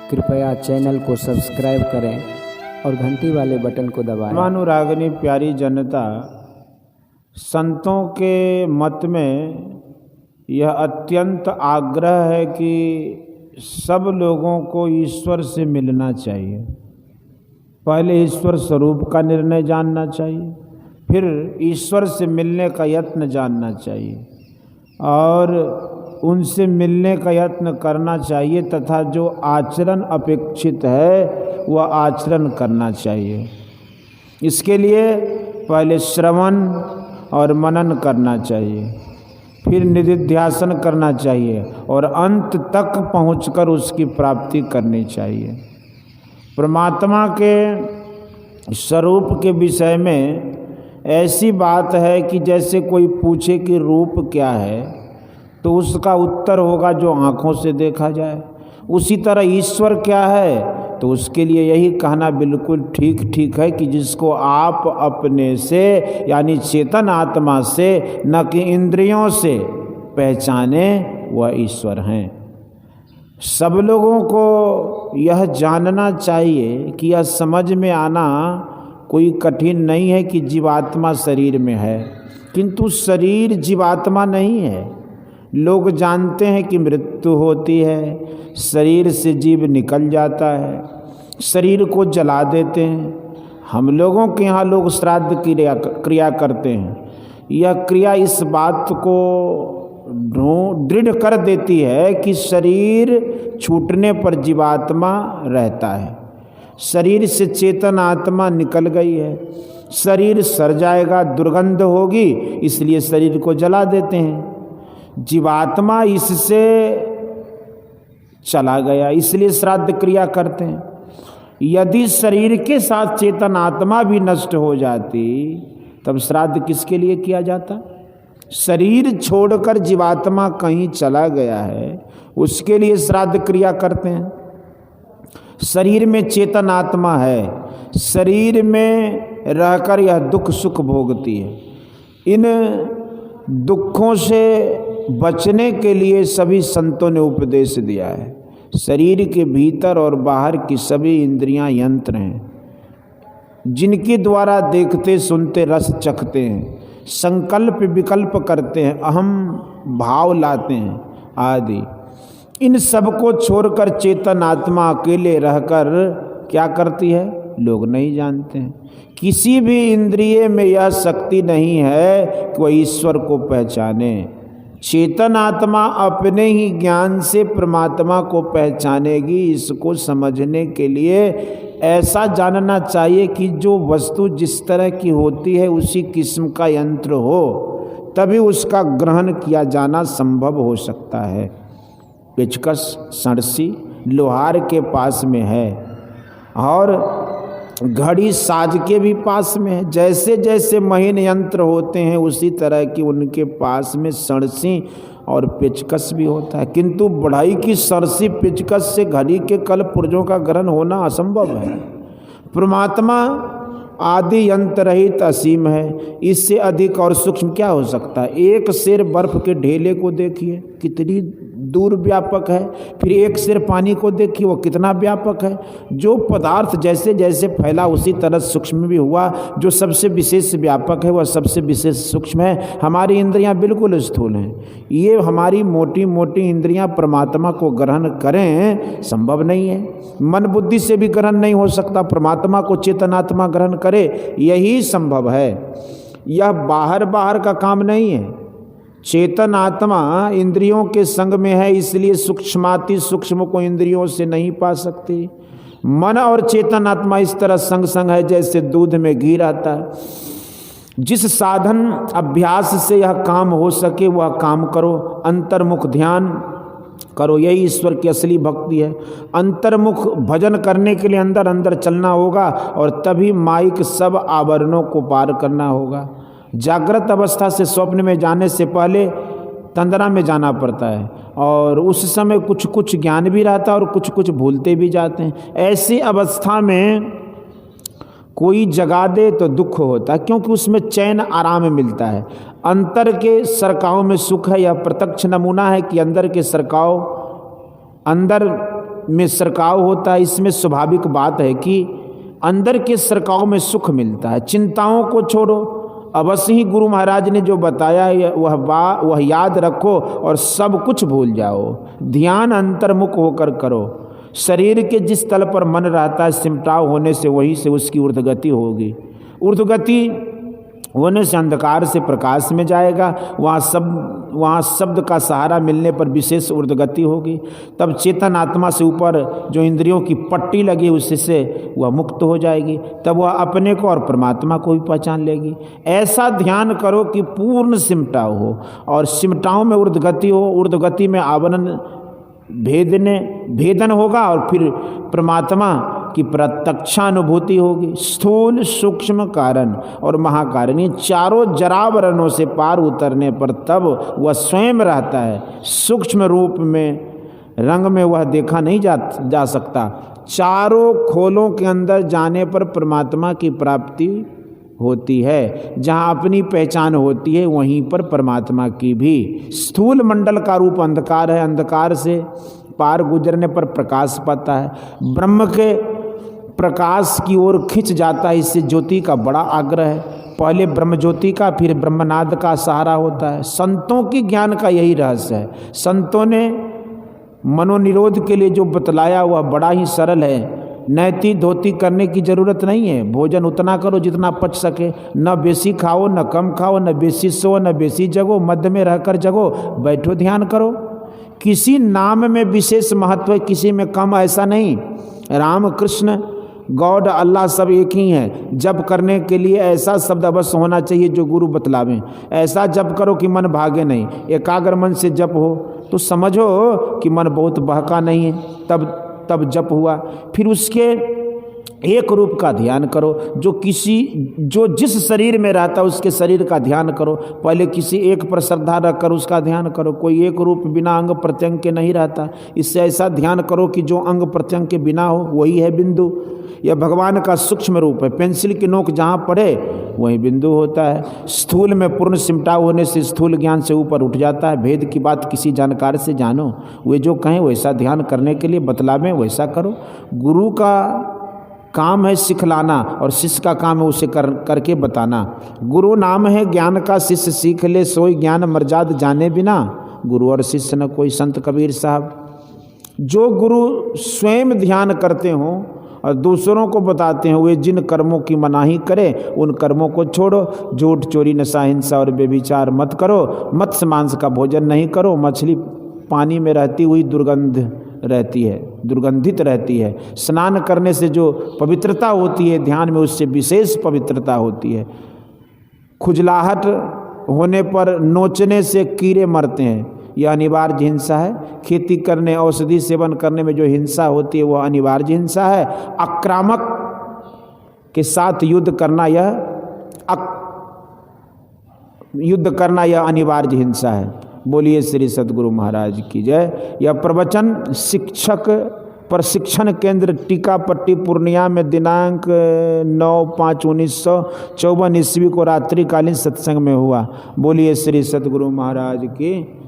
कृपया चैनल को सब्सक्राइब करें और घंटी वाले बटन को दबाएं। धर्मानुरागिनी प्यारी जनता, संतों के मत में यह अत्यंत आग्रह है कि सब लोगों को ईश्वर से मिलना चाहिए। पहले ईश्वर स्वरूप का निर्णय जानना चाहिए, फिर ईश्वर से मिलने का यत्न जानना चाहिए और उनसे मिलने का यत्न करना चाहिए तथा जो आचरण अपेक्षित है वह आचरण करना चाहिए। इसके लिए पहले श्रवण और मनन करना चाहिए, फिर निधिध्यासन करना चाहिए और अंत तक पहुंचकर उसकी प्राप्ति करनी चाहिए। परमात्मा के स्वरूप के विषय में ऐसी बात है कि जैसे कोई पूछे कि रूप क्या है तो उसका उत्तर होगा जो आँखों से देखा जाए। उसी तरह ईश्वर क्या है तो उसके लिए यही कहना बिल्कुल ठीक है कि जिसको आप अपने से यानी चेतन आत्मा से न कि इंद्रियों से पहचाने वह ईश्वर हैं। सब लोगों को यह जानना चाहिए कि यह समझ में आना कोई कठिन नहीं है कि जीवात्मा शरीर में है, किंतु शरीर जीवात्मा नहीं है। लोग जानते हैं कि मृत्यु होती है, शरीर से जीव निकल जाता है, शरीर को जला देते हैं। हम लोगों के यहाँ लोग श्राद्ध क्रिया करते हैं। यह क्रिया इस बात को दृढ़ कर देती है कि शरीर छूटने पर जीवात्मा रहता है। शरीर से चेतन आत्मा निकल गई है, शरीर सड़ जाएगा, दुर्गंध होगी, इसलिए शरीर को जला देते हैं। जीवात्मा इससे चला गया, इसलिए श्राद्ध क्रिया करते हैं। यदि शरीर के साथ चेतन आत्मा भी नष्ट हो जाती तब श्राद्ध किसके लिए किया जाता? शरीर छोड़कर जीवात्मा कहीं चला गया है उसके लिए श्राद्ध क्रिया करते हैं। शरीर में चेतन आत्मा है, शरीर में रहकर यह दुख सुख भोगती है। इन दुखों से बचने के लिए सभी संतों ने उपदेश दिया है। शरीर के भीतर और बाहर की सभी इंद्रियां यंत्र हैं जिनके द्वारा देखते सुनते रस चखते हैं, संकल्प विकल्प करते हैं, अहम भाव लाते हैं आदि। इन सब को छोड़कर चेतन आत्मा अकेले रहकर क्या करती है लोग नहीं जानते हैं। किसी भी इंद्रिय में यह शक्ति नहीं है कि वह ईश्वर को पहचाने। चेतन आत्मा अपने ही ज्ञान से परमात्मा को पहचानेगी। इसको समझने के लिए ऐसा जानना चाहिए कि जो वस्तु जिस तरह की होती है उसी किस्म का यंत्र हो, तभी उसका ग्रहण किया जाना संभव हो सकता है। पेचकस सड़सी लोहार के पास में है और घड़ी साज के भी पास में है। जैसे जैसे महीन यंत्र होते हैं उसी तरह की उनके पास में सड़सी और पेचकस भी होता है, किंतु बढ़ाई की सड़सी पेचकस से घड़ी के कल पुर्जों का ग्रहण होना असंभव है। परमात्मा आदि यंत्र रहित असीम है, इससे अधिक और सूक्ष्म क्या हो सकता है? एक सेर बर्फ के ढेले को देखिए कितनी दूर व्यापक है, फिर एक सेर पानी को देखिए वो कितना व्यापक है। जो पदार्थ जैसे जैसे फैला उसी तरह सूक्ष्म भी हुआ। जो सबसे विशेष व्यापक है वह सबसे विशेष सूक्ष्म है। हमारी इंद्रियां बिल्कुल स्थूल हैं। ये हमारी मोटी मोटी इंद्रियां परमात्मा को ग्रहण करें संभव नहीं है। मन बुद्धि से भी ग्रहण नहीं हो सकता। परमात्मा को चेतनात्मा ग्रहण करे यही संभव है। यह बाहर का काम नहीं है। चेतन आत्मा इंद्रियों के संग में है, इसलिए सूक्ष्माति सूक्ष्म को इंद्रियों से नहीं पा सकती। मन और चेतन आत्मा इस तरह संग संग है जैसे दूध में घी रहता है। जिस साधन अभ्यास से यह काम हो सके वह काम करो। अंतर्मुख ध्यान करो, यही ईश्वर की असली भक्ति है। अंतर्मुख भजन करने के लिए अंदर अंदर चलना होगा और तभी माइक सब आवरणों को पार करना होगा। जागृत अवस्था से स्वप्न में जाने से पहले तंद्रा में जाना पड़ता है और उस समय कुछ कुछ ज्ञान भी रहता है और कुछ कुछ भूलते भी जाते हैं। ऐसी अवस्था में कोई जगा दे तो दुख होता है, क्योंकि उसमें चैन आराम मिलता है। अंतर के सरकाव में सुख है। यह प्रत्यक्ष नमूना है कि अंदर के सरकाव अंदर में सरकाव होता है, इसमें स्वाभाविक बात है कि अंदर के सरकाव में सुख मिलता है। चिंताओं को छोड़ो, अवश्य ही गुरु महाराज ने जो बताया वह याद रखो और सब कुछ भूल जाओ। ध्यान अंतर्मुख होकर करो। शरीर के जिस तल पर मन रहता है, सिमटाव होने से वहीं से उसकी ऊर्ध्वगति होगी। ऊर्ध्वगति होने से अंधकार से प्रकाश में जाएगा। वहाँ शब्द का सहारा मिलने पर विशेष ऊर्ध्वगति होगी। तब चेतन आत्मा से ऊपर जो इंद्रियों की पट्टी लगी उससे वह मुक्त हो जाएगी। तब वह अपने को और परमात्मा को भी पहचान लेगी। ऐसा ध्यान करो कि पूर्ण सिमटाव हो और सिमटाव में ऊर्ध्वगति हो। ऊर्ध्वगति में आवरण भेदन होगा और फिर परमात्मा की प्रत्यक्षानुभूति होगी। स्थूल, सूक्ष्म, कारण और महाकारण, ये चारों जरावरणों से पार उतरने पर तब वह स्वयं रहता है। सूक्ष्म रूप में, रंग में वह देखा नहीं जा सकता। चारों खोलों के अंदर जाने पर परमात्मा की प्राप्ति होती है। जहाँ अपनी पहचान होती है वहीं पर परमात्मा की भी। स्थूल मंडल का रूप अंधकार है। अंधकार से पार गुजरने पर प्रकाश पाता है। ब्रह्म के प्रकाश की ओर खिंच जाता है। इससे ज्योति का बड़ा आग्रह है। पहले ब्रह्म ज्योति का, फिर ब्रह्मनाद का सहारा होता है। संतों की ज्ञान का यही रहस्य है। संतों ने मनोनिरोध के लिए जो बतलाया वह बड़ा ही सरल है। नैति धोती करने की जरूरत नहीं है। भोजन उतना करो जितना पच सके। न बेसी खाओ, न कम खाओ, न बेसी सो, न बेसी जगो, मध्य में रहकर जगो, बैठो ध्यान करो। किसी नाम में विशेष महत्व है, किसी में कम, ऐसा नहीं। राम, कृष्ण, गॉड, अल्लाह सब एक ही हैं। जप करने के लिए ऐसा शब्द अवश्य होना चाहिए जो गुरु बतलावें। ऐसा जप करो कि मन भागे नहीं। एकाग्र मन से जप हो तो समझो कि मन बहुत बहका नहीं है, तब जप हुआ। फिर उसके एक रूप का ध्यान करो। जो जिस शरीर में रहता है उसके शरीर का ध्यान करो। पहले किसी एक पर श्रद्धा रखकर उसका ध्यान करो। कोई एक रूप बिना अंग प्रत्यंग के नहीं रहता। इससे ऐसा ध्यान करो कि जो अंग प्रत्यंग के बिना हो वही है बिंदु। यह भगवान का सूक्ष्म रूप है। पेंसिल की नोक जहाँ पड़े वही बिंदु होता है। स्थूल में पूर्ण सिमटाव होने से स्थूल ज्ञान से ऊपर उठ जाता है। भेद की बात किसी जानकार से जानो। वे जो कहें वैसा ध्यान करने के लिए बतलावें वैसा करो। गुरु का काम है सिखलाना और शिष्य का काम है उसे करके बताना। गुरु नाम है ज्ञान का, शिष्य सीख ले सोई ज्ञान मर्याद जाने बिना। गुरु और शिष्य न कोई, संत कबीर साहब। जो गुरु स्वयं ध्यान करते हों और दूसरों को बताते हैं, वे जिन कर्मों की मनाही करें उन कर्मों को छोड़ो। झूठ, चोरी, नशा, हिंसा और व्यभिचार मत करो। मत्स्य मांस का भोजन नहीं करो। मछली पानी में रहती हुई दुर्गंधित रहती है। स्नान करने से जो पवित्रता होती है ध्यान में, उससे विशेष पवित्रता होती है। खुजलाहट होने पर नोचने से कीड़े मरते हैं, यह अनिवार्य हिंसा है। खेती करने, औषधि सेवन करने में जो हिंसा होती है वह अनिवार्य हिंसा है। आक्रामक के साथ युद्ध करना यह अनिवार्य हिंसा है। बोलिए श्री सद्गुरु महाराज की जय। यह प्रवचन शिक्षक प्रशिक्षण केंद्र टीकापट्टी पूर्णिया में दिनांक 9/5/1954 ईस्वी को रात्रिकालीन सत्संग में हुआ। बोलिए श्री सद्गुरु महाराज की।